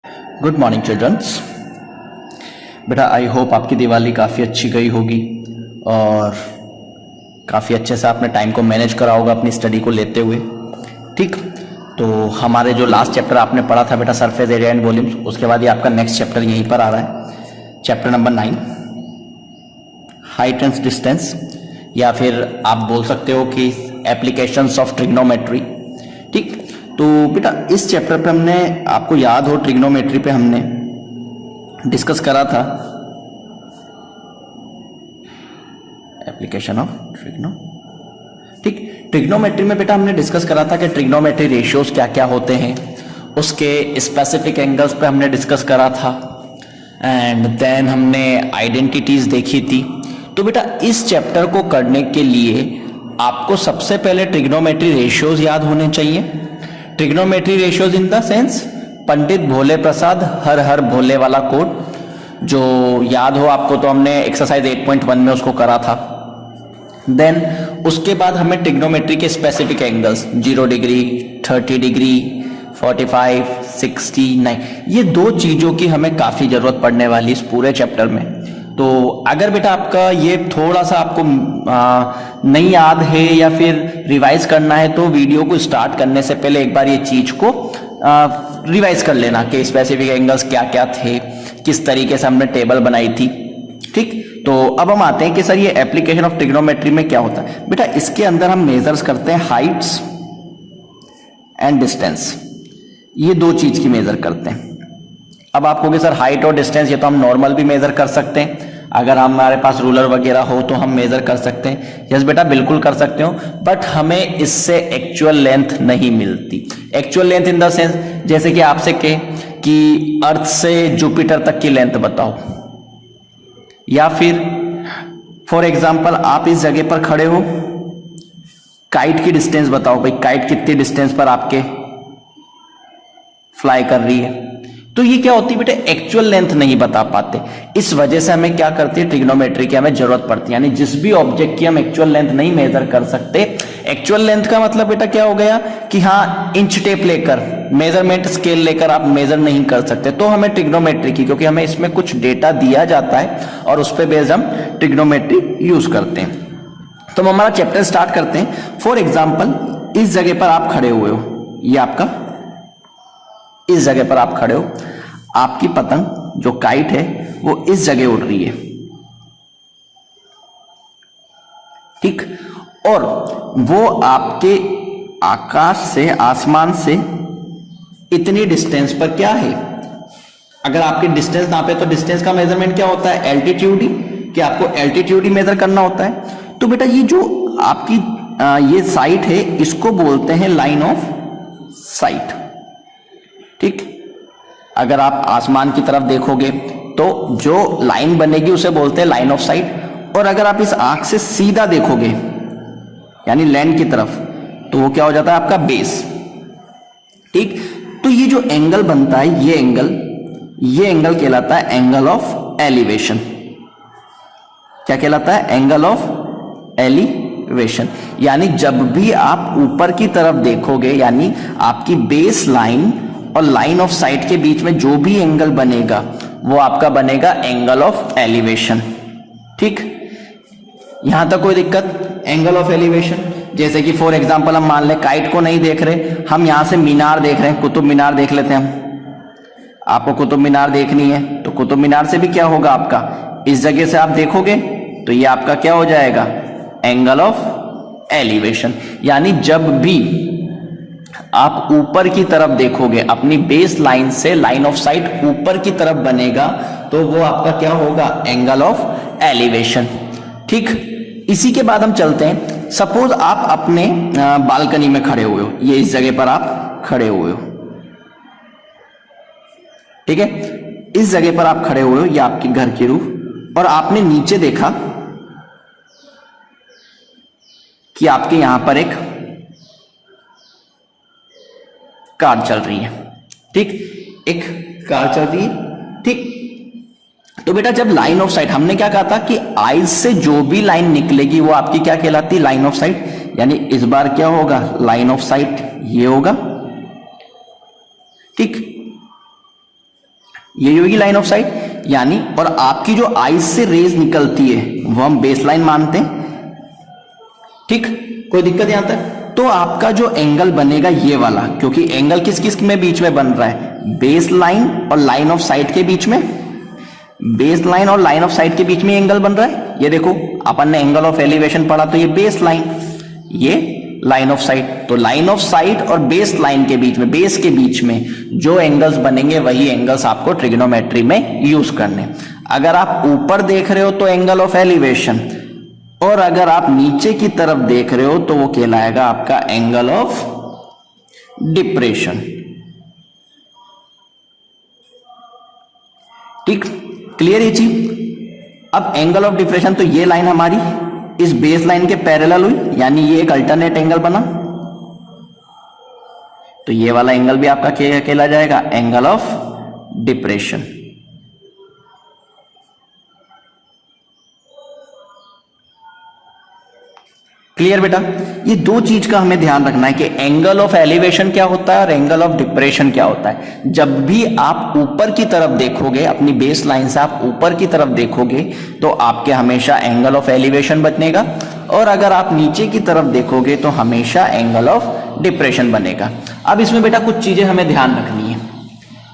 Good morning children's. बेटा I hope आपकी दिवाली काफ़ी अच्छी गई होगी और काफ़ी अच्छे से आपने टाइम को मैनेज करा होगा अपनी स्टडी को लेते हुए। ठीक, तो हमारे जो लास्ट चैप्टर आपने पढ़ा था बेटा सरफेस एरिया एंड वॉल्यूम्स, उसके बाद ये आपका नेक्स्ट चैप्टर यहीं पर आ रहा है, chapter number 9 height and distance, या फिर आप बोल सकते हो कि एप्लीकेशंस ऑफ ट्रिग्नोमेट्री। ठीक, तो बेटा इस चैप्टर पे हमने, आपको याद हो ट्रिग्नोमेट्री पे हमने डिस्कस करा था एप्लीकेशन ऑफ ट्रिग्नो। ठीक, ट्रिग्नोमेट्री में बेटा हमने डिस्कस करा था कि ट्रिग्नोमेट्री रेशियोज क्या क्या होते हैं, उसके स्पेसिफिक एंगल्स पे हमने डिस्कस करा था, एंड देन हमने आइडेंटिटीज देखी थी। तो बेटा इस चैप्टर को करने के लिए आपको सबसे पहले ट्रिग्नोमेट्री रेशियोज याद होने चाहिए। Trigonometry ratios in the sense Pandit Bhole Prasad Har Har Bhole वाला कोड, जो याद हो आपको, तो हमने एक्सरसाइज 8.1 में उसको करा था। देन उसके बाद हमें ट्रिग्नोमेट्री के स्पेसिफिक एंगल्स 0 डिग्री, 30 डिग्री, 45, 69, ये दो चीजों की हमें काफी जरूरत पड़ने वाली इस पूरे चैप्टर में। तो अगर बेटा आपका ये थोड़ा सा आपको नहीं याद है या फिर रिवाइज करना है, तो वीडियो को स्टार्ट करने से पहले एक बार ये चीज को रिवाइज कर लेना कि स्पेसिफिक एंगल्स क्या क्या थे, किस तरीके से हमने टेबल बनाई थी। ठीक, तो अब हम आते हैं कि सर ये एप्लीकेशन ऑफ ट्रिग्नोमेट्री में क्या होता है। बेटा इसके अंदर हम मेजर्स करते हैं हाइट्स एंड डिस्टेंस, ये दो चीज की मेजर करते हैं। अब आप कहोगे सर हाइट और डिस्टेंस ये तो हम नॉर्मल भी मेजर कर सकते हैं, अगर हमारे पास रूलर वगैरह हो तो हम मेजर कर सकते हैं। यस बेटा बिल्कुल कर सकते हो, बट हमें इससे एक्चुअल लेंथ नहीं मिलती। Actual length in the sense, जैसे कि आपसे कहे कि अर्थ से जुपिटर तक की लेंथ बताओ, या फिर फॉर एग्जाम्पल आप इस जगह पर खड़े हो, काइट की डिस्टेंस बताओ भाई, काइट कितनी डिस्टेंस पर आपके फ्लाई कर रही है। तो ये क्या होती है बेटा, एक्चुअल लेंथ नहीं बता पाते। इस वजह से हमें क्या करती है, ट्रिग्नोमेट्री की हमें जरूरत पड़ती है। यानी जिस भी ऑब्जेक्ट की हम एक्चुअल लेंथ नहीं मेजर कर सकते, एक्चुअल लेंथ का मतलब बेटा क्या हो गया कि हाँ इंच टेप लेकर, मेजरमेंट स्केल लेकर आप मेजर नहीं कर सकते, तो हमें ट्रिग्नोमेट्री की, क्योंकि हमें इसमें कुछ डेटा दिया जाता है और उस पर बेस्ड हम ट्रिग्नोमेट्री यूज करते हैं। तो हम हमारा चैप्टर स्टार्ट करते हैं। फॉर एग्जाम्पल इस जगह पर आप खड़े हुए हो, ये आपका, इस जगह पर आप खड़े हो, आपकी पतंग जो काइट है वो इस जगह उड़ रही है। ठीक, और वो आपके आकाश से, आसमान से इतनी डिस्टेंस पर क्या है। अगर आपकी डिस्टेंस नापे तो डिस्टेंस का मेजरमेंट क्या होता है, एल्टीट्यूड ही, कि आपको एल्टीट्यूड ही मेजर करना होता है। तो बेटा ये जो आपकी ये साइट है, इसको बोलते हैं लाइन ऑफ साइट। ठीक, अगर आप आसमान की तरफ देखोगे तो जो लाइन बनेगी उसे बोलते हैं लाइन ऑफ साइट, और अगर आप इस आंख से सीधा देखोगे यानी लैंड की तरफ, तो वो क्या हो जाता है आपका बेस। ठीक, तो ये जो एंगल बनता है, ये एंगल कहलाता है एंगल ऑफ एलिवेशन। क्या कहलाता है, एंगल ऑफ एलिवेशन। यानी जब भी आप ऊपर की तरफ देखोगे, यानी आपकी बेस लाइन और लाइन ऑफ साइट के बीच में जो भी एंगल बनेगा वो आपका बनेगा एंगल ऑफ एलिवेशन। ठीक, यहां तक कोई दिक्कत, एंगल ऑफ एलिवेशन। जैसे कि फॉर एग्जांपल हम मान लें काइट को नहीं देख रहे, हम यहां से मीनार देख रहे हैं, कुतुब मीनार देख लेते हैं हम। आपको कुतुब मीनार देखनी है तो कुतुब मीनार से भी क्या होगा आपका, इस जगह से आप देखोगे तो ये आपका क्या हो जाएगा, एंगल ऑफ एलिवेशन। यानी जब भी आप ऊपर की तरफ देखोगे, अपनी बेस लाइन से लाइन ऑफ साइट ऊपर की तरफ बनेगा, तो वो आपका क्या होगा, एंगल ऑफ एलिवेशन। ठीक, इसी के बाद हम चलते हैं। सपोज आप अपने बालकनी में खड़े हुए हो, ये इस जगह पर आप खड़े हुए हो। ठीक है, इस जगह पर आप खड़े हुए हो, ये आपके घर की रूफ, और आपने नीचे देखा कि आपके यहां पर एक कार चल रही है। ठीक, एक कार चल रही है। ठीक, तो बेटा जब लाइन ऑफ साइट, हमने क्या कहा था कि आईज से जो भी लाइन निकलेगी वो आपकी क्या कहलाती है, लाइन ऑफ साइट। यानी इस बार क्या होगा, लाइन ऑफ साइट ये होगा। ठीक, यही होगी लाइन ऑफ साइट यानी, और आपकी जो आईज से रेज निकलती है वो हम बेस लाइन मानते हैं। ठीक, कोई दिक्कत यहां तक? तो आपका जो एंगल बनेगा ये वाला, क्योंकि एंगल किस किस में बीच में बन रहा है, बेस लाइन और लाइन ऑफ साइट के बीच में, बेस लाइन और लाइन ऑफ साइट के बीच में एंगल बन रहा है। ये देखो अपन ने एंगल ऑफ एलिवेशन पढ़ा, तो ये बेस लाइन, ये लाइन ऑफ साइट। तो लाइन ऑफ साइट और बेस लाइन के बीच में, बेस के बीच में जो एंगल्स बनेंगे वही एंगल्स आपको ट्रिग्नोमेट्री में यूज करने। अगर आप ऊपर देख रहे हो तो एंगल ऑफ एलिवेशन, और अगर आप नीचे की तरफ देख रहे हो तो वो कहलाएगा आपका एंगल ऑफ डिप्रेशन। ठीक, क्लियर ये चीज? अब एंगल ऑफ डिप्रेशन, तो ये लाइन हमारी इस बेस लाइन के पैरेलल हुई, यानी ये एक अल्टरनेट एंगल बना, तो ये वाला एंगल भी आपका क्या कहला जाएगा, एंगल ऑफ डिप्रेशन। क्लियर बेटा? ये दो चीज का हमें ध्यान रखना है कि एंगल ऑफ एलिवेशन क्या होता है और एंगल ऑफ डिप्रेशन क्या होता है। जब भी आप ऊपर की तरफ देखोगे, अपनी बेस लाइन से आप ऊपर की तरफ देखोगे तो आपके हमेशा एंगल ऑफ एलिवेशन बनेगा, और अगर आप नीचे की तरफ देखोगे तो हमेशा एंगल ऑफ डिप्रेशन बनेगा। अब इसमें बेटा कुछ चीजें हमें ध्यान रखनी है।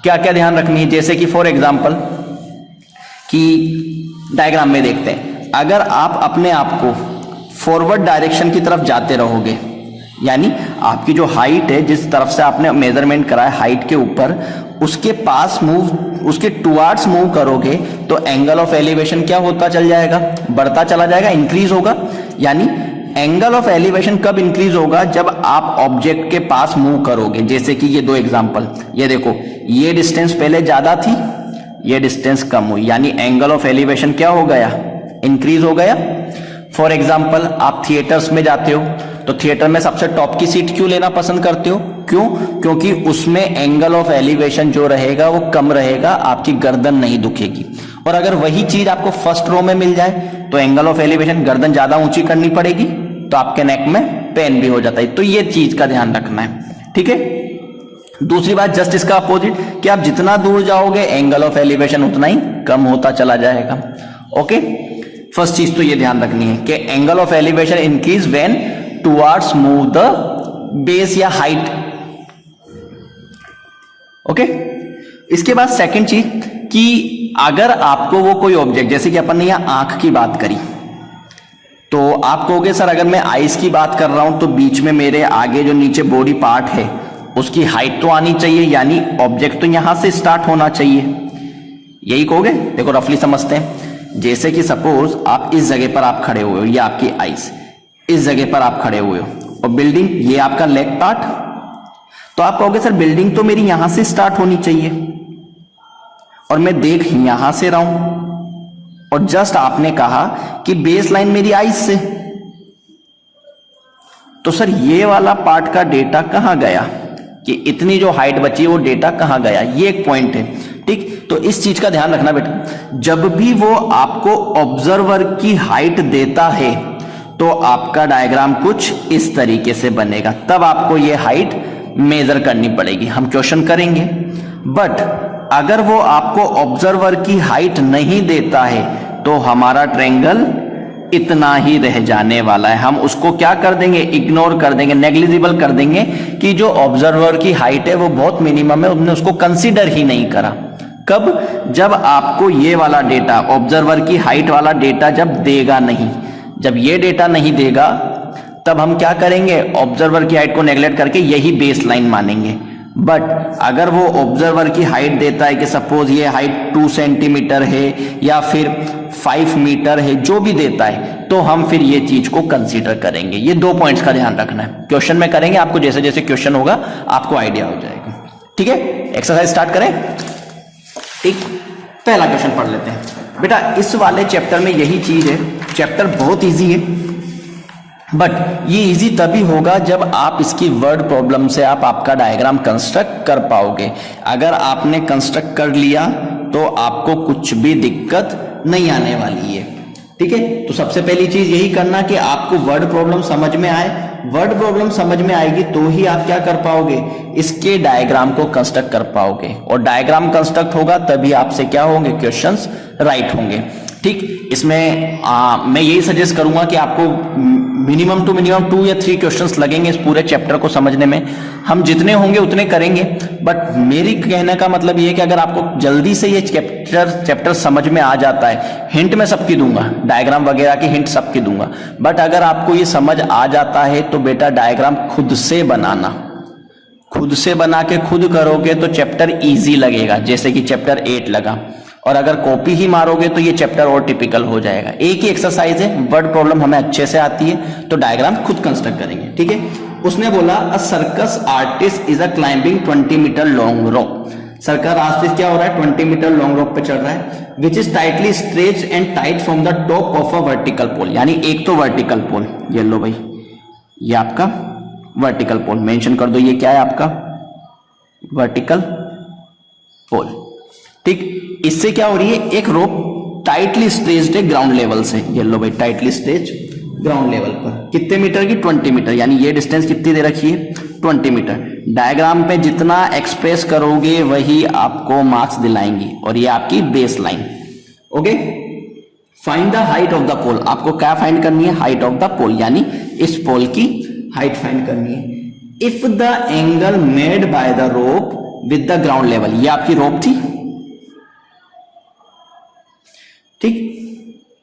क्या क्या ध्यान रखनी है? जैसे कि फॉर एग्जाम्पल कि डायग्राम में देखते हैं, अगर आप अपने आप को फॉरवर्ड डायरेक्शन की तरफ जाते रहोगे, यानी आपकी जो हाइट है, जिस तरफ से आपने मेजरमेंट करा है हाइट के ऊपर, उसके पास मूव, उसके टुवार्ड्स मूव करोगे तो एंगल ऑफ एलिवेशन क्या होता चल जाएगा, बढ़ता चला जाएगा, इंक्रीज होगा। यानी एंगल ऑफ एलिवेशन कब इंक्रीज होगा, जब आप ऑब्जेक्ट के पास मूव करोगे। जैसे कि ये दो एग्जांपल, ये देखो, ये डिस्टेंस पहले ज्यादा थी, ये डिस्टेंस कम हुई, यानी एंगल ऑफ एलिवेशन क्या हो गया, इंक्रीज हो गया। फॉर एग्जाम्पल आप थिएटर्स में जाते हो तो थिएटर में सबसे टॉप की सीट क्यों लेना पसंद करते हो? क्यों? क्योंकि उसमें एंगल ऑफ एलिवेशन जो रहेगा वो कम रहेगा, आपकी गर्दन नहीं दुखेगी। और अगर वही चीज आपको फर्स्ट रो में मिल जाए तो एंगल ऑफ एलिवेशन, गर्दन ज्यादा ऊंची करनी पड़ेगी तो आपके नेक में पेन भी हो जाता है। तो ये चीज का ध्यान रखना है, ठीक है। दूसरी बात जस्ट इसका अपोजिट, कि आप जितना दूर जाओगे एंगल ऑफ एलिवेशन उतना ही कम होता चला जाएगा। ओके, फर्स्ट चीज तो ये ध्यान रखनी है कि angle of elevation increase when towards move the base या हाइट। ओके, इसके बाद सेकंड चीज कि अगर आपको वो कोई ऑब्जेक्ट, जैसे कि अपन ने यहां आंख की बात करी, तो आप कहोगे सर अगर मैं आईज की बात कर रहा हूं तो बीच में मेरे आगे जो नीचे बॉडी पार्ट है उसकी हाइट तो आनी चाहिए, यानी ऑब्जेक्ट तो यहां से स्टार्ट होना चाहिए, यही कहोगे। देखो रफली समझते हैं, जैसे कि सपोज आप इस जगह पर आप खड़े हुए हो, ये आपकी आईज, इस जगह पर आप खड़े हुए हो, और बिल्डिंग ये आपका लेग पार्ट, तो आप कहोगे सर बिल्डिंग तो मेरी यहां से स्टार्ट होनी चाहिए और मैं देख यहां से रहा हूं, और जस्ट आपने कहा कि बेस लाइन मेरी आईज से, तो सर ये वाला पार्ट का डेटा कहां गया, कि इतनी जो हाइट बची वो डेटा कहां गया, ये एक पॉइंट है, ठीक। तो इस चीज का ध्यान रखना बेटा, जब भी वो आपको ऑब्जर्वर की हाइट देता है तो आपका डायग्राम कुछ इस तरीके से बनेगा, तब आपको ये हाइट मेजर करनी पड़ेगी, हम क्वेश्चन करेंगे। बट अगर वो आपको ऑब्जर्वर की हाइट नहीं देता है तो हमारा ट्रायंगल इतना ही रह जाने वाला है, हम उसको क्या कर देंगे, इग्नोर कर देंगे, नेग्लिजिबल कर देंगे, कि जो ऑब्जर्वर की हाइट है वो बहुत मिनिमम है, हमने उसको कंसीडर ही नहीं करा। कब? जब आपको ये वाला डेटा, ऑब्जर्वर की हाइट वाला डेटा जब देगा नहीं, जब ये डेटा नहीं देगा तब हम क्या करेंगे, ऑब्जर्वर की हाइट को नेग्लेक्ट करके यही बेस लाइन मानेंगे। बट अगर वो ऑब्जर्वर की हाइट देता है कि सपोज ये हाइट 2 सेंटीमीटर है या फिर 5 मीटर है, जो भी देता है, तो हम फिर ये चीज को कंसीडर करेंगे। ये 2 पॉइंट्स का ध्यान रखना है, क्वेश्चन में करेंगे, आपको जैसे जैसे क्वेश्चन होगा आपको आइडिया हो जाएगा, ठीक है। एक्सरसाइज स्टार्ट करें, ठीक। पहला क्वेश्चन पढ़ लेते हैं बेटा। इस वाले चैप्टर में यही चीज है, चैप्टर बहुत इजी है, बट ये इजी तभी होगा जब आप इसकी वर्ड प्रॉब्लम से आप आपका डायग्राम कंस्ट्रक्ट कर पाओगे। अगर आपने कंस्ट्रक्ट कर लिया तो आपको कुछ भी दिक्कत नहीं आने वाली है, ठीक है, तो सबसे पहली चीज यही करना कि आपको वर्ड प्रॉब्लम समझ में आए। वर्ड प्रॉब्लम समझ में आएगी तो ही आप क्या कर पाओगे, इसके डायग्राम को कंस्ट्रक्ट कर पाओगे, और डायग्राम कंस्ट्रक्ट होगा तभी आपसे क्या होंगे, क्वेश्चंस राइट होंगे। ठीक, इसमें मैं यही सजेस्ट करूंगा कि आपको मिनिमम टू मिनिमम 2 या 3 क्वेश्चंस लगेंगे इस पूरे चैप्टर को समझने में। हम जितने होंगे उतने करेंगे, बट मेरी कहने का मतलब ये है कि अगर आपको जल्दी से ये चैप्टर समझ में आ जाता है, हिंट मैं सबकी दूंगा, डायग्राम वगैरह की हिंट सबकी दूंगा, बट अगर आपको ये समझ आ जाता है तो बेटा डायग्राम खुद से बनाना, खुद से बना के खुद करोगे तो चैप्टर इजी लगेगा, जैसे कि चैप्टर 8 लगा। और अगर कॉपी ही मारोगे तो ये चैप्टर और टिपिकल हो जाएगा। एक ही एक्सरसाइज है, वर्ड प्रॉब्लम हमें अच्छे से आती है, तो डायग्राम खुद कंस्ट्रक्ट करेंगे। ठीक है, उसने बोला a circus artist is a climbing 20 metre long rope. Circus artist क्या हो रहा है, 20 मीटर लॉन्ग रोप पे चढ़ रहा है, which is tightly stretched and tight from the top of a vertical pole. यानी एक तो वर्टिकल पोल, ये लो भाई, ये आपका वर्टिकल पोल मेंशन कर दो, ये क्या है आपका वर्टिकल पोल। ठीक, इससे क्या हो रही है, एक रोप टाइटली स्ट्रेच्ड है ग्राउंड लेवल से, ये लो भाई टाइटली स्ट्रेच्ड ग्राउंड लेवल पर, कितने मीटर की, 20 मीटर, यानी ये डिस्टेंस कितनी दे रखी है, 20 मीटर। डायग्राम पे जितना एक्सप्रेस करोगे वही आपको मार्क्स दिलाएंगी, और ये आपकी base line. Okay, find the height of the pole, आपको क्या फाइंड करनी है, हाइट ऑफ द पोल, यानी इस पोल की हाइट फाइंड करनी है। If the angle made by the rope with the ground level, ये आपकी रोप थी, ठीक,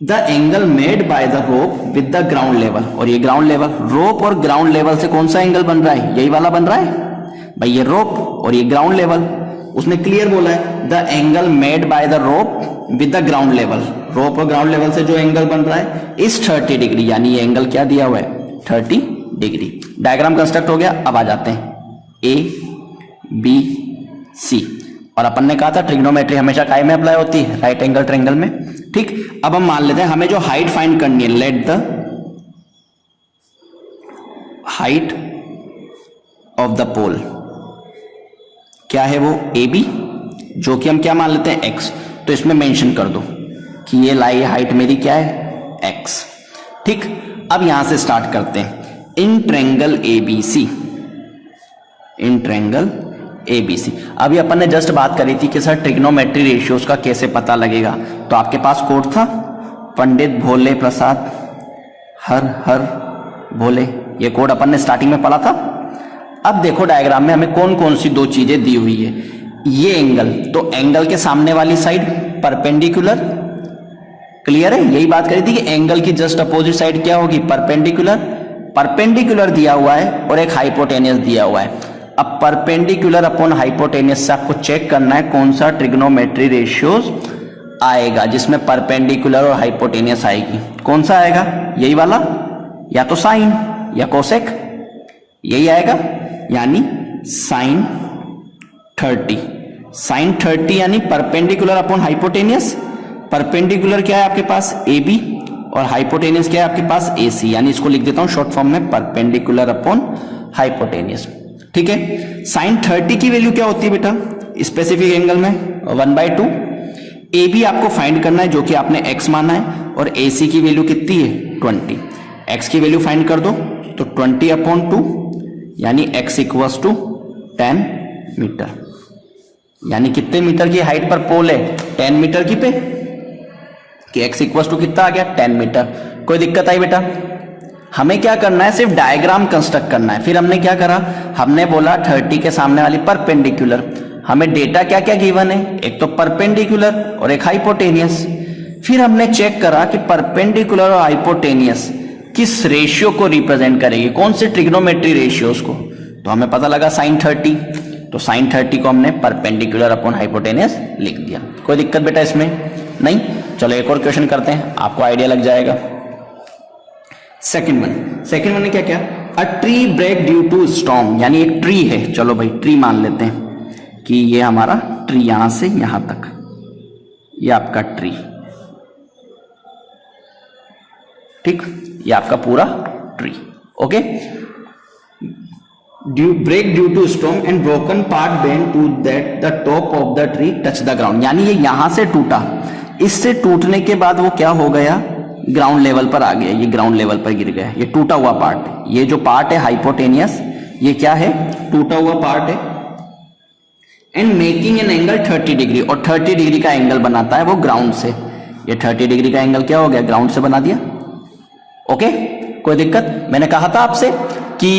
the angle made by the rope with the ground level, और ये ग्राउंड लेवल, रोप और ग्राउंड लेवल से कौन सा एंगल बन रहा है, यही वाला बन रहा है भाई, ये रोप और ये ग्राउंड लेवल। उसने क्लियर बोला है the angle made by the rope with the ground level, rope और ग्राउंड लेवल से जो एंगल बन रहा है इस 30 डिग्री, यानी ये एंगल क्या दिया हुआ है, 30 डिग्री। डायग्राम कंस्ट्रक्ट हो गया। अब आ जाते हैं ए बी सी, और अपन ने कहा था ट्रिग्नोमेट्री हमेशा काय में अप्लाई होती है, राइट एंगल ट्रायंगल में। ठीक, अब हम मान लेते हैं हमें जो हाइट फाइंड करनी है, let the height of the pole, क्या है वो, ए बी, जो कि हम क्या मान लेते हैं, एक्स। तो इसमें मेंशन कर दो कि ये लाई हाइट मेरी क्या है, एक्स। ठीक, अब यहां से स्टार्ट करते हैं, in triangle A B C, in triangle ABC। अभी अपन ने जस्ट बात करी थी कि सर ट्रिग्नोमेट्री रेशियोज का कैसे पता लगेगा, तो आपके पास कोड था पंडित भोले प्रसाद हर हर भोले, ये कोड अपन ने स्टार्टिंग में पढ़ा था। अब देखो डायग्राम में हमें कौन कौन सी दो चीजें दी हुई है, ये एंगल, तो एंगल के सामने वाली साइड परपेंडिकुलर, क्लियर है, यही बात करी थी कि एंगल की जस्ट अपोजिट साइड क्या होगी, परपेंडिकुलर, परपेंडिकुलर दिया हुआ है और एक हाइपोटेनियस दिया हुआ है। अब परपेंडिकुलर अपॉन हाइपोटेनियस से आपको चेक करना है कौन सा ट्रिग्नोमेट्री रेशियोज आएगा जिसमें परपेंडिकुलर और हाइपोटेनियस आएगी, कौन सा आएगा, यही वाला, या तो साइन या कोसेक, यही आएगा, यानी साइन 30, साइन 30 यानी परपेंडिकुलर अपॉन हाइपोटेनियस। परपेंडिकुलर क्या है आपके पास, ए बी, और हाइपोटेनियस क्या है आपके पास, ए सी, यानी इसको लिख देता हूं शॉर्ट फॉर्म में, परपेंडिकुलर अपॉन हाइपोटेनियस। ठीक है, साइन 30 की वैल्यू क्या होती है बेटा, स्पेसिफिक एंगल में 1/2। ए बी आपको फाइंड करना है जो कि आपने x माना है, और ए सी की वैल्यू कितनी है, 20। x की वैल्यू फाइंड कर दो, तो 20/2 यानी x इक्वल्स टू 10 मीटर, यानी कितने मीटर की हाइट पर पोल है, 10 मीटर की पे, कि x इक्वल्स टू कितना आ गया, 10 मीटर। कोई दिक्कत आई बेटा, हमें क्या करना है, सिर्फ डायग्राम कंस्ट्रक्ट करना है। फिर हमने क्या करा, हमने बोला 30 के सामने वाली परपेंडिकुलर, हमें डेटा क्या क्या गिवन है, एक तो परपेंडिकुलर और एक हाइपोटेनियस। फिर हमने चेक करा कि परपेंडिकुलर और हाइपोटेनियस किस रेशियो को रिप्रेजेंट करेगी, कौन से ट्रिग्नोमेट्री रेशियोज को, तो हमें पता लगा साइन 30, तो साइन 30 को हमने परपेंडिकुलर अपॉन हाइपोटेनियस लिख दिया। कोई दिक्कत बेटा इसमें नहीं। चलो एक और क्वेश्चन करते हैं, आपको आइडिया लग जाएगा। सेकंड वन ने क्या क्या, a tree break due to storm, यानी एक ट्री है, चलो भाई ट्री मान लेते हैं कि ये हमारा ट्री यहां से यहां तक, ये आपका ट्री, ठीक, ये आपका पूरा tree, okay. Break due to storm and broken part bend to that the top of the tree touch the ground, यानी ये यहां से टूटा, इससे टूटने के बाद वो क्या हो गया, ग्राउंड लेवल पर आ गया, ये ग्राउंड लेवल पर गिर गया, ये टूटा हुआ पार्ट, ये जो पार्ट है हाइपोटेनियस, ये क्या है, टूटा हुआ पार्ट है। And making an angle 30 degree, और 30 डिग्री का एंगल बनाता है वो ग्राउंड से। ये 30 डिग्री का एंगल क्या हो गया, ग्राउंड से बना दिया। ओके, कोई दिक्कत? मैंने कहा था आपसे कि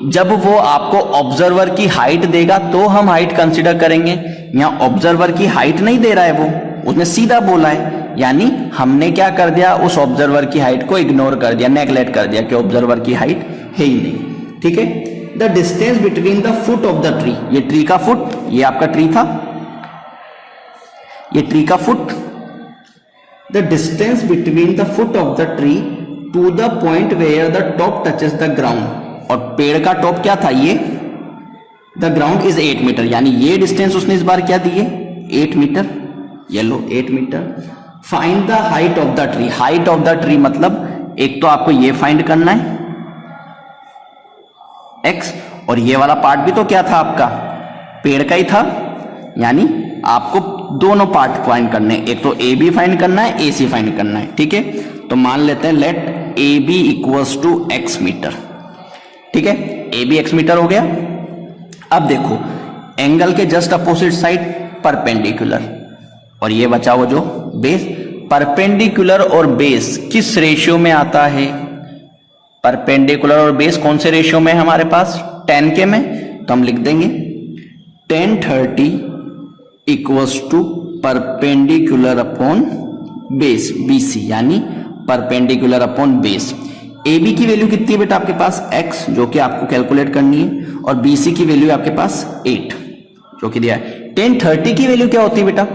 जब वो आपको ऑब्जर्वर की हाइट देगा तो हम हाइट कंसीडर करेंगे। यहां ऑब्जर्वर की हाइट नहीं दे रहा है वो, उसने सीधा बोला है, यानी हमने क्या कर दिया, उस ऑब्जर्वर की हाइट को इग्नोर कर दिया, नेग्लेक्ट कर दिया कि ऑब्जर्वर की हाइट है ही नहीं। ठीक है, the distance between the foot of the tree, ये ट्री का फुट, ये आपका ट्री था, ये ट्री का foot, the distance between the foot of the tree to the point where the top touches the ground, और पेड़ का टॉप क्या था, ये द ग्राउंड इज 8 मीटर, यानी ये डिस्टेंस उसने इस बार क्या दी है, 8 मीटर, ये लो 8 metre. Find the height of the tree, height of the tree मतलब एक तो आपको ये फाइंड करना है x, और ये वाला पार्ट भी तो क्या था आपका, पेड़ का ही था, यानी आपको दोनों पार्ट फाइंड करने हैं, एक तो ए बी फाइंड करना है, ए सी फाइंड करना है। ठीक है, तो मान लेते हैं let A B equals to x metre. ठीक है, ए बी एक्स मीटर हो गया। अब देखो एंगल के जस्ट अपोजिट साइड परपेंडिकुलर, और ये बचा वो जो बेस, परपेंडिकुलर और बेस किस रेशियो में आता है, परपेंडिकुलर और बेस कौन से रेशियो में है हमारे पास, 10 के में, तो हम लिख देंगे 10/30 equals to perpendicular upon base BC, यानी perpendicular upon base. A B की वैल्यू कितनी है बेटा आपके पास, x, जो कि आपको कैलकुलेट करनी है, और BC की वैल्यू आपके पास 8 जो कि दिया है। 10/30 की वैल्यू क्या होती है बेटा,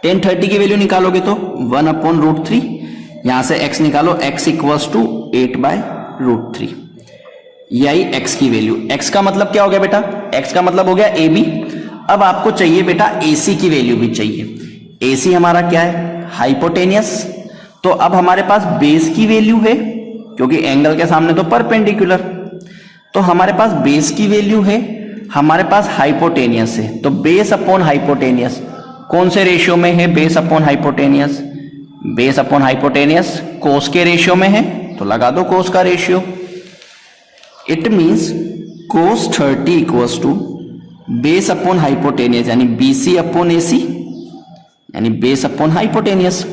10/30 की वैल्यू निकालोगे तो 1/√3, यहां से x निकालो, x इक्वल्स टू 8/√3, ये आई x की वैल्यू। x का मतलब क्या हो गया बेटा, x का मतलब हो गया AB। अब आपको चाहिए बेटा AC की वैल्यू भी चाहिए। AC हमारा क्या है, हाइपोटेनियस, तो अब हमारे पास बेस की वैल्यू है, क्योंकि एंगल के सामने तो परपेंडिकुलर, तो हमारे पास बेस की वैल्यू है, हमारे पास हाइपोटेनियस है, तो बेस अपॉन हाइपोटेनियस कौन से रेशियो में है, base upon hypotenuse, base upon hypotenuse cos के रेशियो में है, तो लगा दो कोस का ratio. It means cos 30 equals to base upon hypotenuse, यानी BC अपॉन AC, यानी बेस अपॉन हाइपोटेनियस।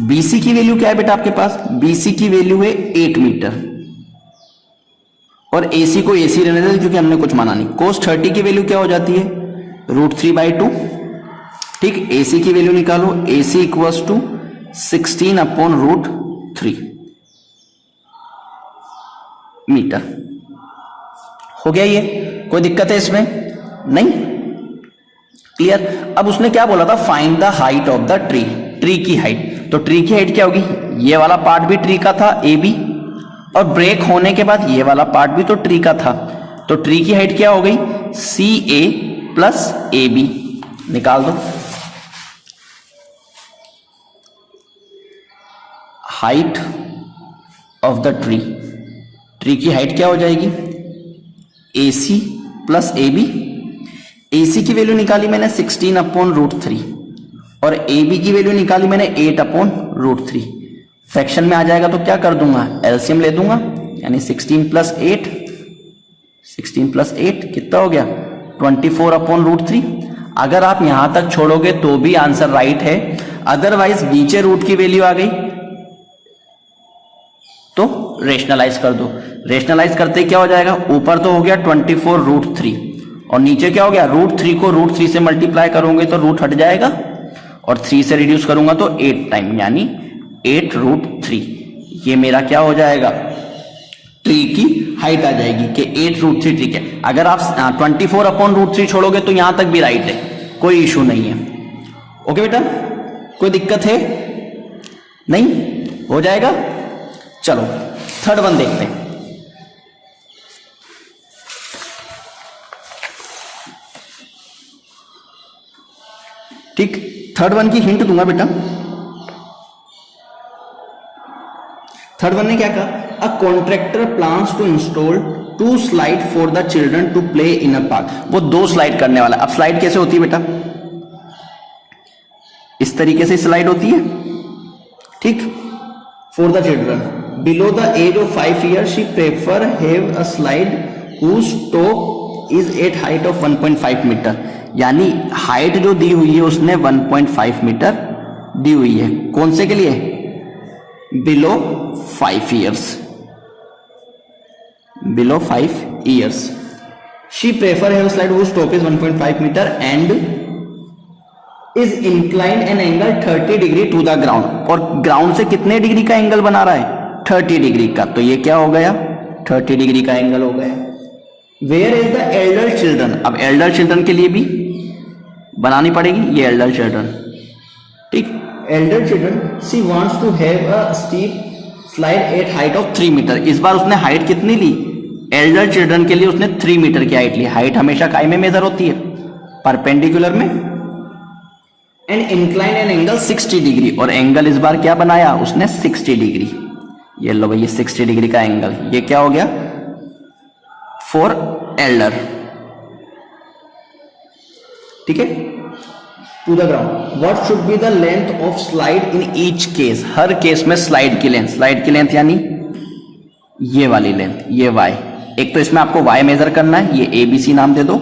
BC की वैल्यू क्या है बेटा आपके पास, BC की वैल्यू है 8 मीटर, और AC को AC रहने देते क्योंकि हमने कुछ माना नहीं। cos 30 की वैल्यू क्या हो जाती है, √3/2। ठीक, AC की वैल्यू निकालो, AC इक्वल्स टू 16/√3 मीटर। हो गया, ये कोई दिक्कत है इसमें, नहीं, क्लियर। अब उसने क्या बोला था, find the height of the tree, tree की हाइट, तो ट्री की हाइट क्या होगी, ये वाला पार्ट भी ट्री का था AB, और ब्रेक होने के बाद ये वाला पार्ट भी तो ट्री का था, तो ट्री की हाइट क्या हो गई, CA प्लस AB, निकाल दो। Height of the tree, tree की हाइट क्या हो जाएगी, AC प्लस AB। AC की वैल्यू निकाली मैंने 16/√3, और AB की वैल्यू निकाली मैंने 8/√3। फ्रैक्शन में आ जाएगा तो क्या कर दूंगा, एलसीएम ले दूंगा, यानी 16 प्लस 8 कितना हो गया, 24/√3। अगर आप यहां तक छोड़ोगे तो भी आंसर राइट है, अदरवाइज नीचे रूट की वैल्यू आ गई तो रेशनलाइज कर दो। रेशनलाइज करते क्या हो जाएगा, ऊपर तो हो गया 24√3, और नीचे क्या हो गया, √3 को √3 से मल्टीप्लाई करोगे तो रूट हट जाएगा, और 3 से रिड्यूस करूंगा तो 8 टाइम, यानी 8√3। ये मेरा क्या हो जाएगा, ट्री की हाइट आ जाएगी कि 8√3 ठीक है। अगर आप 24/√3 छोड़ोगे तो यहां तक भी राइट है, कोई इशू नहीं है। ओके बेटा, कोई दिक्कत है, नहीं, हो जाएगा। चलो थर्ड वन देखते हैं। ठीक, थर्ड वन की हिंट दूंगा बेटा। थर्ड वन ने क्या कहा, a contractor plans to install 2 slide for the children to play in a park. वो 2 स्लाइड करने वाला। अब स्लाइड कैसे होती है बेटा, इस तरीके से स्लाइड होती है, ठीक। For the children below the age of 5 years she prefer have a slide whose top is at height of 1.5 metre, यानी हाइट जो दी हुई है उसने 1.5 मीटर दी हुई है। कौन से के लिए? Below 5 years, below 5 years she prefer have slide whose top is 1.5 metre and is incline an angle 30 degree to the ground, और ग्राउंड से कितने डिग्री का एंगल बना रहा है? 30 डिग्री का। तो ये क्या हो गया? 30 डिग्री का एंगल हो गया। Where is the elder children, अब एल्डर चिल्ड्रन के लिए भी बनानी पड़ेगी ये एल्डर चिल्ड्रन, ठीक। Elder children she wants to have a steep slide at height of 3 metre. इस बार उसने हाइट कितनी ली? एल्डर चिल्ड्रन के लिए उसने 3 मीटर की हाइट ली। हाइट हमेशा काय में मेजर होती है? परपेंडिकुलर में। And incline an angle 60 degree, और एंगल इस बार क्या बनाया उसने? 60 डिग्री। ये लो भाई, ये 60 डिग्री का एंगल, ये क्या हो गया? फॉर एल्डर, ठीक है। To the ground what should be the length of slide in each case, हर केस में स्लाइड की लेंथ, स्लाइड की लेंथ यानी ये वाली लेंथ, ये y। एक तो इसमें आपको y मेजर करना है, ये ABC नाम दे दो,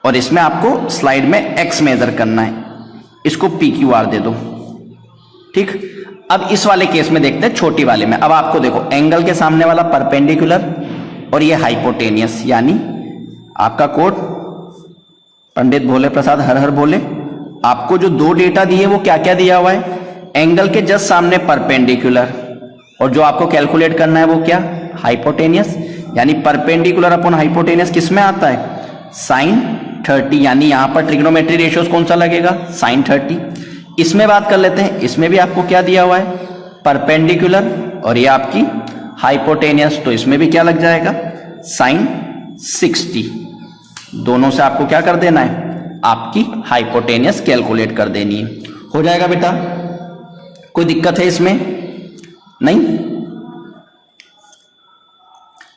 और इसमें आपको स्लाइड में x मेजर करना है, इसको PQR दे दो, ठीक। अब इस वाले केस में देखते हैं, छोटी वाले में। अब आपको देखो, एंगल के सामने वाला परपेंडिकुलर और ये हाइपोटेनियस, यानी आपका कोड पंडित भोले प्रसाद हर हर बोले। आपको जो दो डेटा दिए वो क्या क्या दिया हुआ है? एंगल के जस्ट सामने परपेंडिकुलर, और जो आपको कैलकुलेट करना है वो क्या? हाइपोटेनियस, यानी परपेंडिकुलर अपॉन हाइपोटेनियस किस में आता है? साइन 30, यानी यहां पर ट्रिग्नोमेट्री रेशियोस कौन सा लगेगा? साइन 30। इसमें बात कर लेते हैं, इसमें भी आपको क्या दिया हुआ है? परपेंडिकुलर, और ये आपकी हाइपोटेनियस, तो इसमें भी क्या लग जाएगा? साइन 60। दोनों से आपको क्या कर देना है? आपकी हाइपोटेनियस कैलकुलेट कर देनी है। हो जाएगा बेटा? कोई दिक्कत है इसमें? नहीं?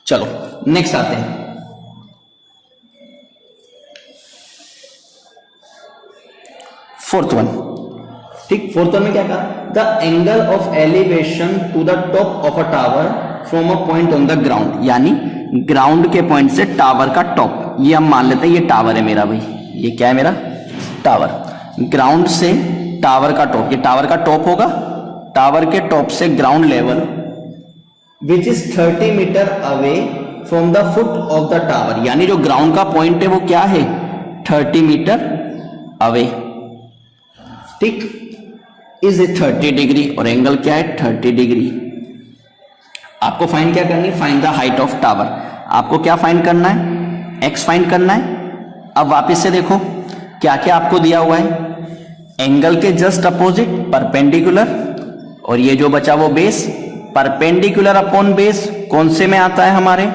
चलो नेक्स्ट आते हैं। फोर्थ वन, ठीक। फोर्थ वन में क्या कहा? The angle of elevation to the top of a tower from a point on the ground, यानी ग्राउंड के पॉइंट से टावर का टॉप, ये हम मान लेते हैं ये टावर है मेरा भाई, ये क्या है मेरा? टावर। ग्राउंड से टावर का टॉप, ये टावर का टॉप होगा, टावर के टॉप से ground level which is 30 metre away from the foot of the tower, यानी जो ग्राउंड का पॉइंट है वो क्या है? 30 मीटर अवे, ठीक। इज 30 डिग्री, और एंगल क्या है? 30 डिग्री। आपको फाइंड क्या करनी है? Find the height of tower. आपको क्या फाइंड करना है? एक्स फाइंड करना है। अब वापस से देखो क्या क्या आपको दिया हुआ है? एंगल के जस्ट अपोजिट परपेंडिकुलर, और ये जो बचा वो बेस। परपेंडिकुलर अपॉन बेस कौन से में आता है हमारे?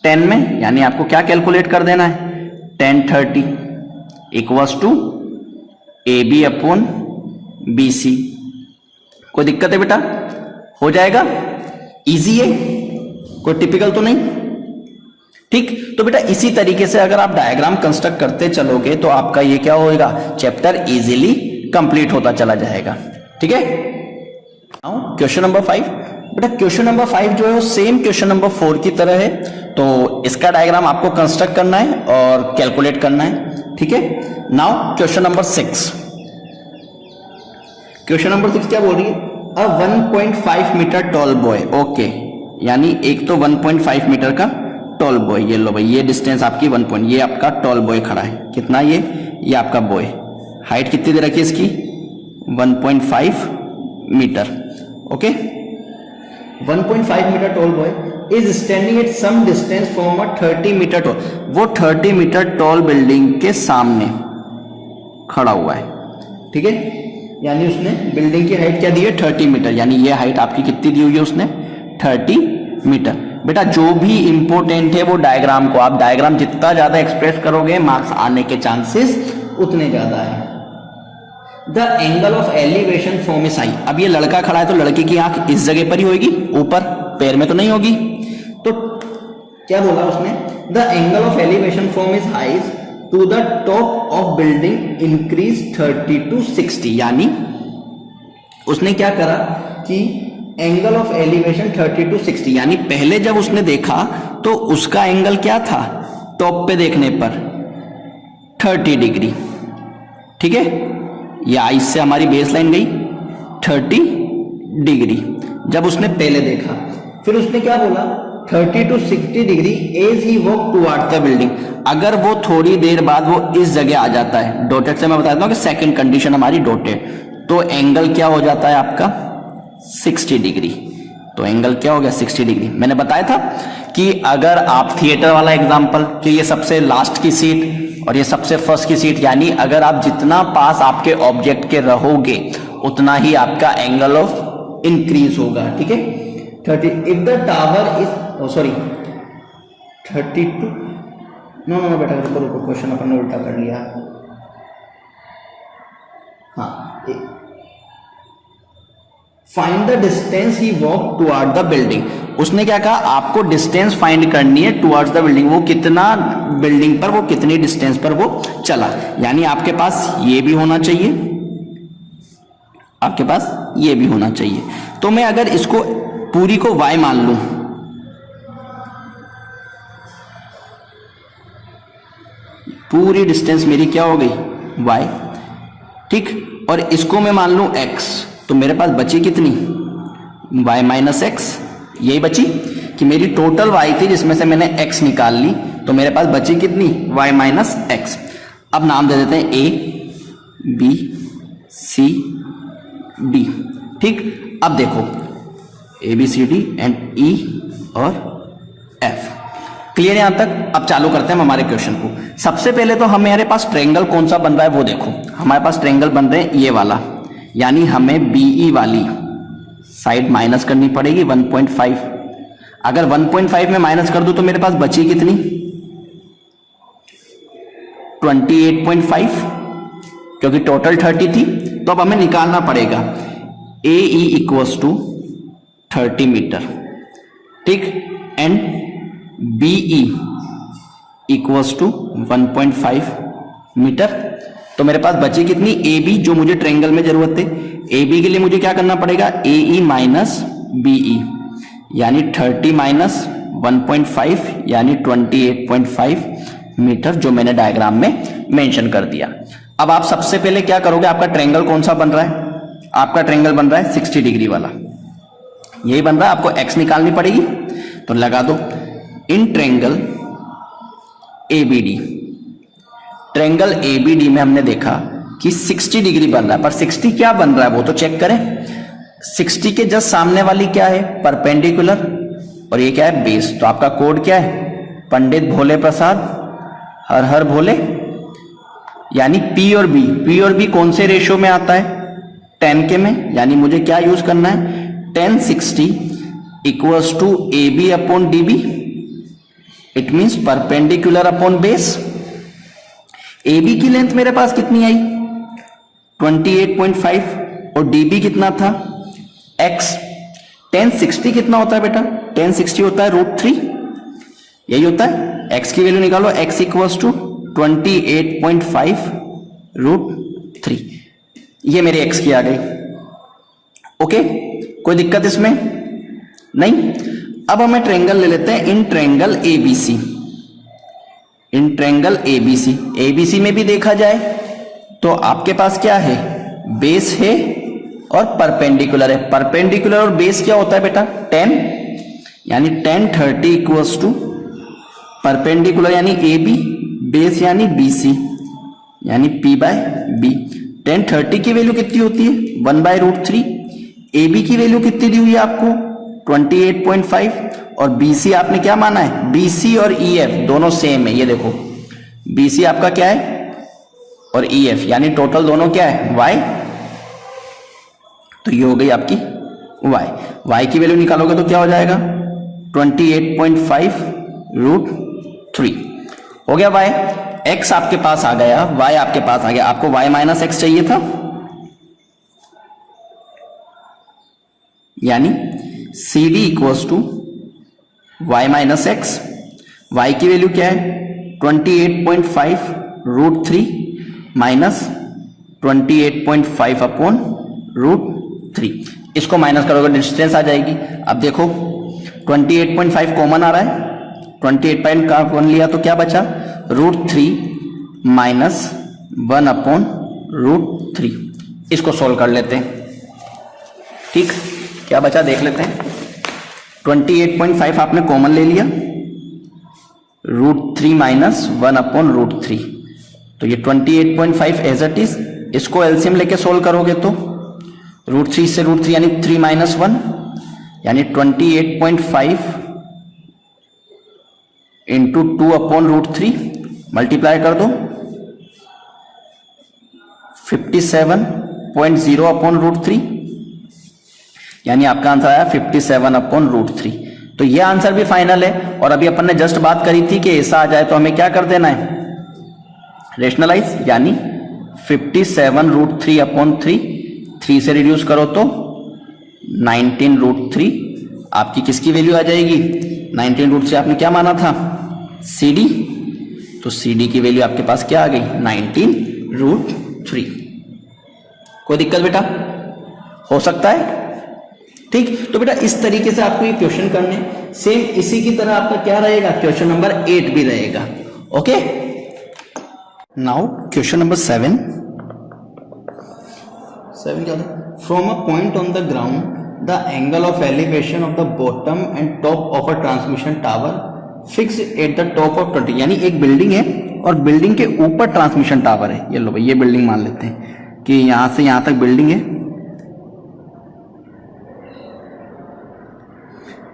10 में, यानी आपको क्या कैलकुलेट कर देना है? tan 30 equals to AB upon BC। कोई दिक्कत है बेटा? हो जाएगा? इजी है, कोई टिपिकल तो नहीं, ठीक। तो बेटा इसी तरीके से अगर आप डायग्राम कंस्ट्रक्ट करते चलोगे तो आपका ये क्या होएगा? चैप्टर इजीली कंप्लीट होता चला जाएगा, ठीक है। क्वेश्चन नंबर 5, बेटा क्वेश्चन नंबर 5 जो है वो सेम क्वेश्चन नंबर 4 की तरह है, तो इसका डायग्राम आपको कंस्ट्रक्ट करना है और कैलकुलेट करना है, ठीक है। Now question number 6, question number 6 क्या बोल रही है? अ 1.5 मीटर टॉल बॉय, ओके, यानी एक तो 1.5 मीटर का टॉल बॉय, ये लो भाई, ये डिस्टेंस आपकी 1 पॉइंट, ये आपका टॉल बॉय खड़ा है, कितना? ये आपका बॉय, हाइट कितनी दे रखी है इसकी? 1.5 metre, okay. 1.5 metre tall boy is standing at some distance from a 30 metre tall, वो 30 मीटर टॉल बिल्डिंग के सामने खड़ा हुआ है, ठीक है। यानी उसने बिल्डिंग की हाइट क्या दी है? 30 मीटर, यानी ये हाइट आपकी कितनी दी हुई है उसने? 30 मीटर। बेटा जो भी इंपॉर्टेंट है वो डायग्राम को, आप डायग्राम जितना ज्यादा एक्सप्रेस करोगे मार्क्स आने के चांसेस उतने ज्यादा है। The angle of elevation from इस आई, अब ये लड़का खड़ा है तो लड़के की आंख इस जगह पर ही होगी, ऊपर, पैर में तो नहीं होगी। तो क्या बोला उसने? The angle of elevation from is eyes to the top of building increase 30 to 60, यानी उसने क्या करा कि एंगल ऑफ एलिवेशन 30 to 60, यानी पहले जब उसने देखा तो उसका एंगल क्या था टॉप पे देखने पर 30 डिग्री, ठीक है, या इससे हमारी बेस लाइन गई 30 डिग्री जब उसने पहले देखा। फिर उसने क्या बोला 30 to 60 degree as he walk towards the building. अगर वो थोड़ी देर बाद वो इस जगह आ जाता है, डॉटेड से मैं बताता हूँ कि सेकंड कंडीशन हमारी डॉटेड, तो एंगल क्या हो जाता है आपका 60 डिग्री। तो एंगल क्या हो गया 60 डिग्री। मैंने बताया था कि अगर आप थिएटर वाला एग्जांपल कि ये सबसे लास्ट की सीट और ये सबसे फर्स्ट की सीट, यानी अगर आप जितना पास आपके ऑब्जेक्ट के रहोगे उतना ही आपका एंगल ऑफ इंक्रीज होगा, ठीक है। 30 if the tower is sorry 32 no बेटा रुको क्वेश्चन अपन ने उल्टा कर लिया। हाँ, find the distance he walk toward the building. उसने क्या कहा आपको डिस्टेंस फाइंड करनी है टुवर्ड्स द बिल्डिंग, वो कितना बिल्डिंग पर, वो कितनी डिस्टेंस पर वो चला, यानी आपके पास ये भी होना चाहिए, आपके पास ये भी होना चाहिए। तो मैं अगर इसको पूरी को y मान लूं, पूरी डिस्टेंस मेरी क्या हो गई y, ठीक, और इसको मैं मान लूं x, तो मेरे पास बची कितनी y माइनस एक्स, यही बची कि मेरी टोटल y थी जिसमें से मैंने x निकाल ली, तो मेरे पास बची कितनी y माइनस एक्स। अब नाम दे देते हैं a b c d, ठीक। अब देखो a b c d and e और f, क्लियर यहां तक। अब चालू करते हैं हम हमारे क्वेश्चन को। सबसे पहले तो हमारे पास ट्रायंगल कौन सा बन रहा है वो देखो, हमारे पास ट्रायंगल बन रहे हैं ये वाला, यानी हमें बीई वाली साइड माइनस करनी पड़ेगी 1.5। अगर 1.5 में माइनस कर दूं तो मेरे पास बची कितनी 28.5, क्योंकि टोटल 30 थी। तो अब हमें निकालना पड़ेगा A E equals to 30 metre, ठीक, and BE equals to 1.5 metre. तो मेरे पास बची कितनी ए बी, जो मुझे ट्रायंगल में जरूरत है। ए बी के लिए मुझे क्या करना पड़ेगा ए ई माइनस बीई, यानी 30 माइनस 1.5 यानी 28.5 मीटर, जो मैंने डायग्राम में मेंशन कर दिया। अब आप सबसे पहले क्या करोगे, आपका ट्रायंगल कौन सा बन रहा है, आपका ट्रायंगल बन रहा है 60 डिग्री वाला, यही बन रहा है। आपको एक्स निकालनी पड़ेगी, तो लगा दो in triangle ABD. Triangle ABD में हमने देखा कि 60 डिग्री बन रहा है, पर 60 क्या बन रहा है वो तो चेक करें। 60 के जस्ट सामने वाली क्या है परपेंडिकुलर, और ये क्या है बेस। तो आपका कोड क्या है पंडित भोले प्रसाद हर हर भोले, यानी P और B कौन से रेशियो में आता है 10 के में, यानी मुझे क्या यूज करना है 10 60 equals to AB upon DB, it means perpendicular upon base. AB की लेंथ मेरे पास कितनी आई 28.5 और DB कितना था X। 1060 कितना होता है बेटा 1060 होता है √3, यही होता है। X की वैल्यू निकालो, X इक्वल्स टू 28.5 √3, ये मेरी X की आ गई। ओके, कोई दिक्कत इसमें नहीं। अब हमें ट्रायंगल ले लेते हैं in triangle ABC। In triangle ABC में भी देखा जाए तो आपके पास क्या है बेस है और परपेंडिकुलर है। परपेंडिकुलर और बेस क्या होता है बेटा 10, यानी 10 30 इक्वल्स टू परपेंडिकुलर यानी AB, बेस यानी BC यानी P/B। 10 30 की वैल्यू कितनी होती है 1/√3। AB की वैल्यू कितनी दी हुई है आपको 28.5, और BC आपने क्या माना है BC और EF दोनों सेम है। ये देखो BC आपका क्या है और EF, यानी टोटल दोनों क्या है Y। तो ये हो गई आपकी Y की वैल्यू निकालोगे तो क्या हो जाएगा 28.5 √3 हो गया Y। X आपके पास आ गया, Y आपके पास आ गया। आपको Y माइनस एक्स चाहिए था, यानी CD equals to y minus x. Y की वैल्यू क्या है 28.5 √3 माइनस 28.5 अपॉन 3। इसको माइनस करोगे डिस्टेंस आ जाएगी। अब देखो 28.5 कॉमन आ रहा है, 28 पॉइंट का कॉमन लिया तो क्या बचा, √3 माइनस 1/√3। इसको सोल्व कर लेते हैं। ठीक, क्या बचा देख लेते हैं। 28.5 आपने कॉमन ले लिया, √3 माइनस 1/√3, तो ये 28.5 एज इट इज। इसको एलसीएम लेके सोल्व करोगे तो √3 से √3 यानी 3 माइनस 1 यानी 28.5 इंटू 2/√3 मल्टीप्लाई कर दो 57.0/√3 यानी आपका आंसर आया 57/√3। तो ये आंसर भी फाइनल है। और अभी अपन ने जस्ट बात करी थी कि ऐसा आ जाए तो हमें क्या कर देना है, रेशनलाइज, यानी 57√3/3, 3 से रिड्यूस करो तो 19√3 आपकी किसकी वैल्यू आ जाएगी, 19√3 आपने क्या माना था, CD, तो CD की वैल्यू आपके पास क्या आ गई, 19√3। कोई दिक्कत बेटा, हो सकता है। ठीक, तो बेटा इस तरीके से आपको ये क्वेश्चन करने, सेम इसी की तरह आपका क्या रहेगा, क्वेश्चन नंबर 8 भी रहेगा। ओके, नाउ क्वेश्चन नंबर 7 क्या था, from a point on the ground the angle of elevation of the bottom and top of a transmission tower fix at the top of 20, यानी एक बिल्डिंग है और building के ऊपर ट्रांसमिशन टावर है। ये लो भाई, ये बिल्डिंग मान लेते हैं कि यहां से यहां तक बिल्डिंग है,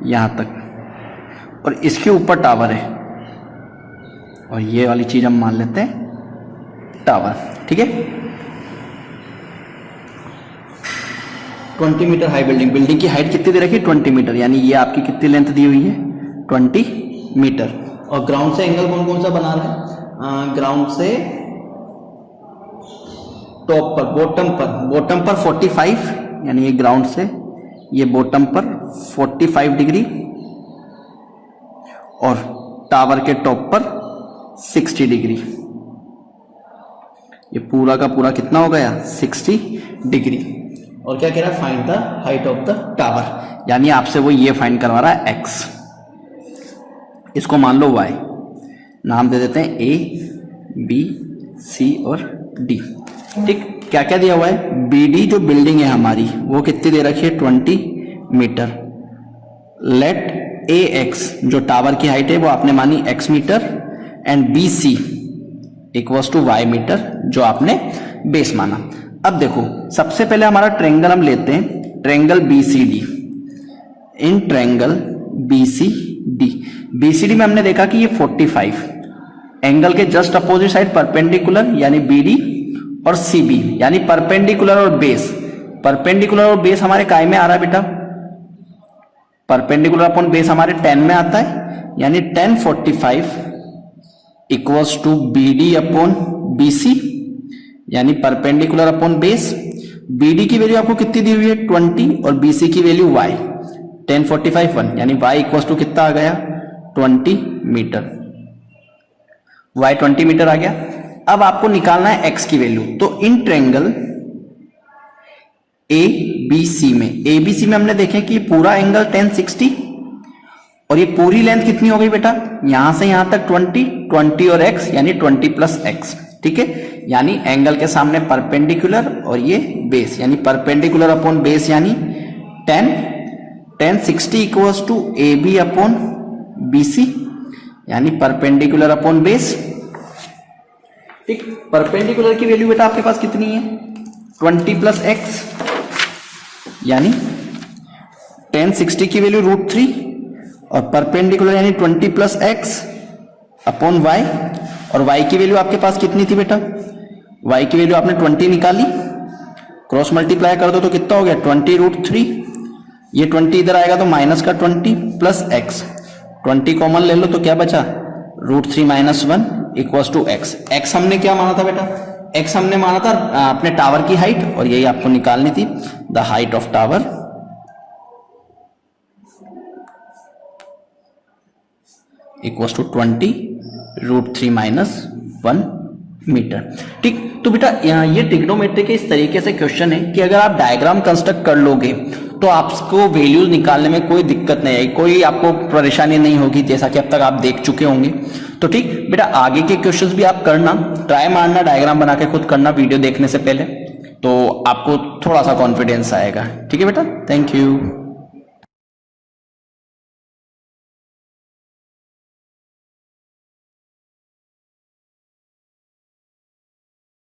यहां तक, और इसके ऊपर टावर है, और ये वाली चीज हम मान लेते हैं टावर। ठीक है, 20 मीटर हाई बिल्डिंग, बिल्डिंग की हाइट कितनी दे रखी है, 20 मीटर, यानी ये आपकी कितनी लेंथ दी हुई है, 20 मीटर। और ग्राउंड से एंगल कौन कौन सा बना रहा है, ग्राउंड से टॉप पर, बॉटम पर 45, यानी ये ग्राउंड से ये बॉटम पर 45 डिग्री, और टावर के टॉप पर 60 डिग्री। ये पूरा का पूरा कितना हो गया, 60 डिग्री। और क्या कह रहा है, find the height of the tower, यानी आपसे वो ये फाइंड करवा रहा है x, इसको मान लो y, नाम दे देते हैं A, B, C और D। ठीक, क्या क्या दिया हुआ है, BD जो बिल्डिंग है हमारी वो कितनी दे रखी है, 20 मीटर। लेट AX जो टावर की हाइट है वो आपने मानी x metre, and BC equals to y metre जो आपने बेस माना। अब देखो सबसे पहले हमारा ट्रायंगल हम लेते हैं, triangle BCD। In triangle BCD में हमने देखा कि ये 45 एंगल के जस्ट अपोजिट साइड परपेंडिकुलर, यानी BD और CB, यानी परपेंडिकुलर और बेस। परपेंडिकुलर और बेस हमारे काय में आ रहा है बेटा, परपेंडिकुलर अपॉन बेस हमारे 10 में आता है, यानी 10 45 equals to BD upon BC, यानी परपेंडिकुलर अपॉन बेस। BD की वैल्यू आपको कितनी दी हुई है, 20, और BC की वैल्यू y, 10 45 1, यानी y इक्वल्स टू कितना आ गया, 20 मीटर। y 20 मीटर आ गया। अब आपको निकालना है x की वैल्यू, तो इन ट्रायंगल ABC में हमने देखे कि पूरा एंगल 10 60, और ये पूरी लेंथ कितनी हो गई बेटा, यहां से यहां तक 20 और x, यानी 20 प्लस x। ठीक है, यानी एंगल के सामने परपेंडिकुलर और ये बेस, यानी परपेंडिकुलर अपॉन बेस, यानी 10 60 equals to AB upon BC, यानी परपेंडिकुलर अपॉन बेस। ठीक, परपेंडिकुलर की वैल्यू बेटा आपके पास कितनी है, 20 प्लस x, यानी 10 60 की वैल्यू √3, और परपेंडिकुलर यानी 20 प्लस x अपॉन y, और y की वैल्यू आपके पास कितनी थी बेटा, y की वैल्यू आपने 20 निकाली, क्रॉस मल्टीप्लाई कर दो तो कितना हो गया, 20 √3, ये 20 इधर आएगा तो माइनस का 20 प्लस x, 20 कॉमन ले लो तो क्या बचा, √3 minus 1 equals to x। x हमने क्या माना था बेटा, x हमने माना था अपने टावर की हाइट, और यही आपको निकालनी थी, the height of tower equals to 20 √3 minus 1 metre. ठीक, तो बेटा ये ट्रिग्नोमेट्री के इस तरीके से क्वेश्चन है कि अगर आप डायग्राम कंस्ट्रक्ट कर लोगे तो आपको वैल्यूज निकालने में कोई दिक्कत नहीं आएगी, कोई आपको परेशानी नहीं होगी, जैसा कि अब तक आप देख चुके होंगे। तो ठीक बेटा, आगे के क्वेश्चंस भी आप करना, ट्राई मारना, डायग्राम बना के खुद करना वीडियो देखने से पहले, तो आपको थोड़ा सा कॉन्फिडेंस आएगा। ठीक है बेटा, थैंक यू।